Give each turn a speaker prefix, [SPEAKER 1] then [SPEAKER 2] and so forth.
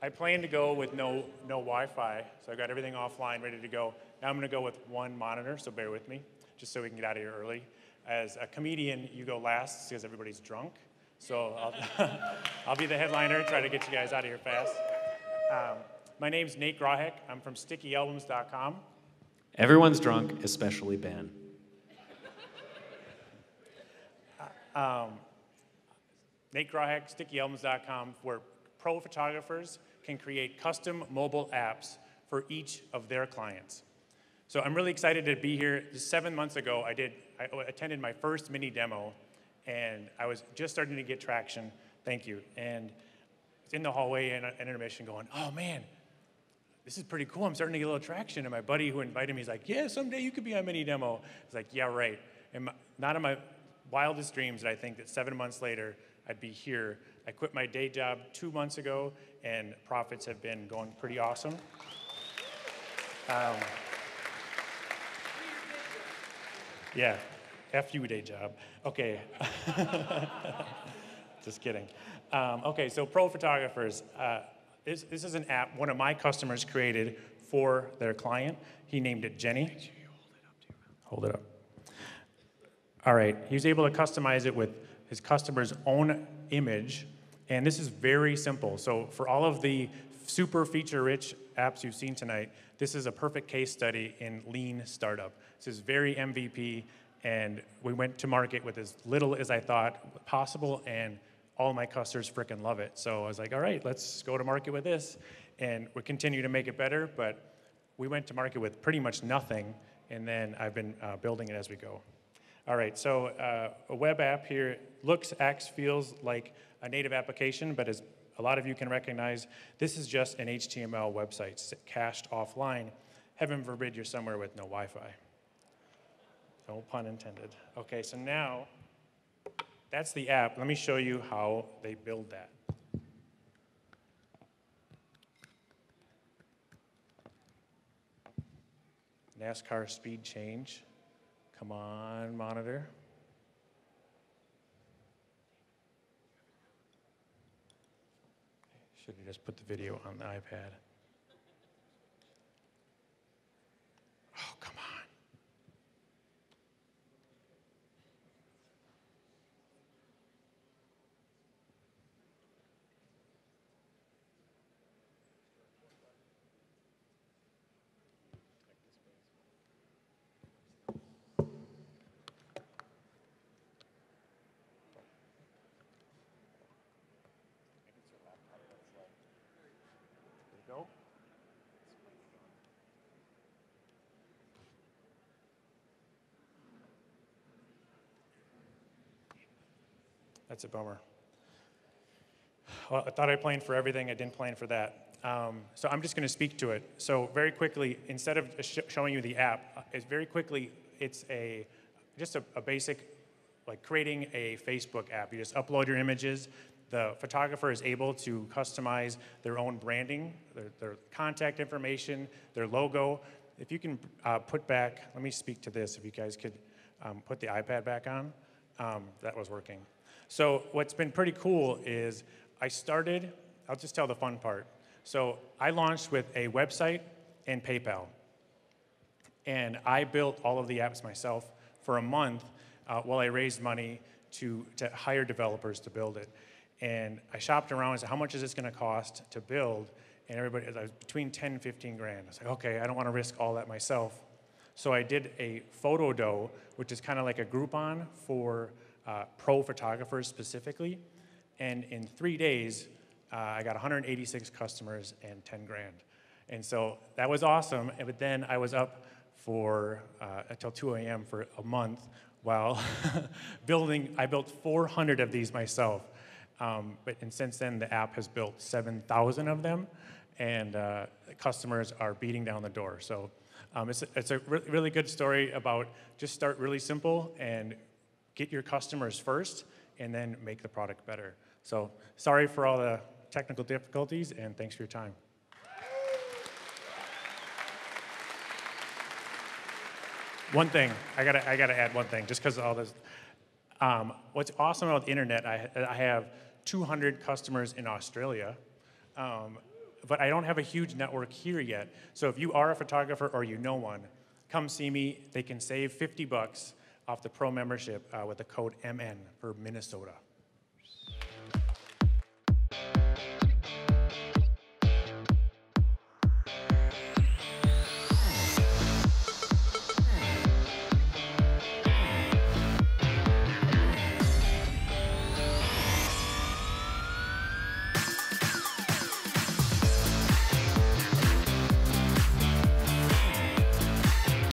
[SPEAKER 1] I planned to go with no Wi-Fi, so I got everything offline, ready to go. Now I'm going to go with one monitor, so bear with me, just so we can get out of here early. As a comedian, you go last because everybody's drunk. So I'll be the headliner, try to get you guys out of here fast. My name's Nate Grahek. I'm from StickyAlbums.com.
[SPEAKER 2] Everyone's drunk, especially Ben.
[SPEAKER 1] Nate Grahek, StickyAlbums.com, where pro photographers can create custom mobile apps for each of their clients. So I'm really excited to be here. 7 months ago, I attended my first mini demo, and I was just starting to get traction. Thank you. And it's in the hallway in intermission going, oh man, this is pretty cool. I'm starting to get a little traction. And my buddy who invited me is like, yeah, someday you could be on mini demo. I was like, yeah, right. And not in my wildest dreams did I think that 7 months later, I'd be here. I quit my day job 2 months ago, and profits have been going pretty awesome. Yeah, F you, day job. Okay. Just kidding. Okay, so pro photographers. This is an app one of my customers created for their client. He named it Jenny. Make sure you hold it up. All right, he was able to customize it with his customer's own image, and this is very simple. So for all of the super feature-rich apps you've seen tonight, this is a perfect case study in lean startup. This is very MVP, and we went to market with as little as I thought possible, and all my customers frickin' love it. So I was like, all right, let's go to market with this, and we continue to make it better, but we went to market with pretty much nothing, and then I've been building it as we go. All right, so a web app here looks, acts, feels like a native application, but as a lot of you can recognize, this is just an HTML website cached offline. Heaven forbid you're somewhere with no Wi-Fi. No pun intended. Okay, so now that's the app. Let me show you how they build that. NASCAR speed change. Come on, monitor. Should have just put the video on the iPad. Oh, come on. Go. That's a bummer. Well, I thought I planned for everything. I didn't plan for that. So I'm just going to speak to it. So very quickly, instead of showing you the app, it's just a basic, like creating a Facebook app. You just upload your images. The photographer is able to customize their own branding, their contact information, their logo. If you can put back, let me speak to this, if you guys could put the iPad back on. That was working. So what's been pretty cool is I'll just tell the fun part. So I launched with a website and PayPal. And I built all of the apps myself for a month while I raised money to hire developers to build it. And I shopped around and said, how much is this going to cost to build? And everybody, it was between 10 and 15 grand. I was like, okay, I don't want to risk all that myself. So I did a PhotoDo, which is kind of like a Groupon for pro photographers specifically. And in 3 days, I got 186 customers and 10 grand. And so that was awesome. But then I was up for until 2 a.m. for a month while I built 400 of these myself. And since then, the app has built 7,000 of them, and customers are beating down the door. So it's a really good story about just start really simple and get your customers first, and then make the product better. So sorry for all the technical difficulties, and thanks for your time. One thing, I gotta add one thing, just because of all this. What's awesome about the internet, I have 200 customers in Australia. but I don't have a huge network here yet. So if you are a photographer or you know one, come see me. They can save $50 off the pro membership with the code MN for Minnesota.